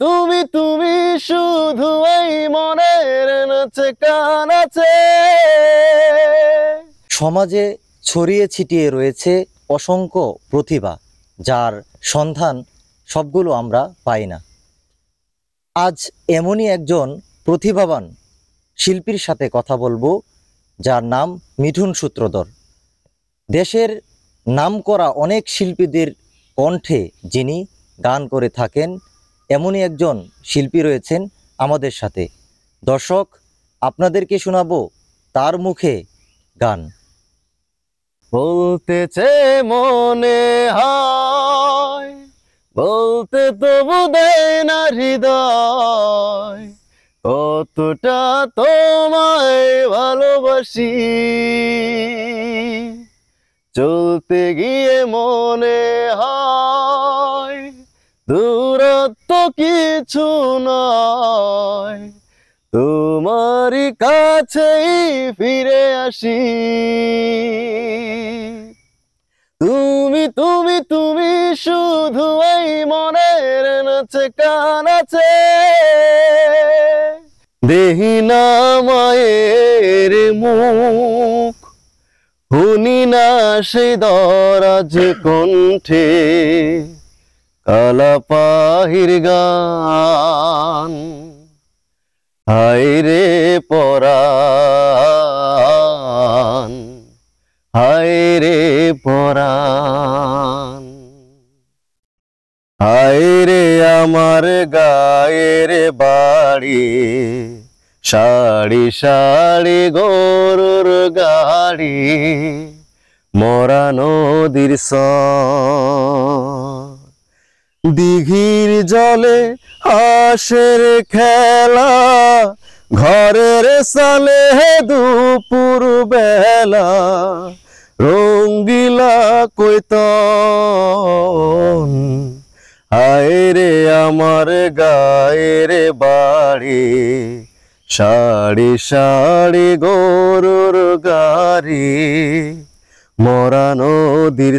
তুমি তুমি শুধু এই মনের নাচে গান আছে। সমাজে ছড়িয়ে ছিটিয়ে রয়েছে অসংখ্য প্রতিভা, যার সন্ধান সবগুলো আমরা পাই না। আজ এমনই একজন প্রতিভাবান শিল্পীর সাথে কথা বলবো, যার নাম মিঠুন সূত্রধর। দেশের নামকরা অনেক শিল্পীদের কণ্ঠে যিনি গান করে থাকেন, এমনই একজন শিল্পী রয়েছেন আমাদের সাথে। দর্শক, আপনাদেরকে শোনাবো তার মুখে গান। বলতেছে মনে হয়, বলতে তবু দেয় না হৃদয়, কতটা তোমায় ভালোবাসি। চলতে গিয়ে মনে হয় দূরত্ব কিছু নয়, তোমারই কাছেই ফিরে আসি। তুমি তুমি তুমি শুধু এই মনের নাচে গান আছে। দেহি না মায়ের মুখ, শুনি না সেই দরাজ কণ্ঠে কালা পাহির গান। হায় রে পরাণ, হায় রে পরাণ, হায় রে আমার গায়ের বাড়ি, সারি সারি গরুর গাড়ি, মরা নদীর দিঘির জলে হাঁসের খেলা, ঘরের সালে দুপুর বেলা, রঙ্গিলা কৈতন। হায় রে আমার গায়ের বাড়ি, সারি সারি গরুর গাড়ি, মরা নদীর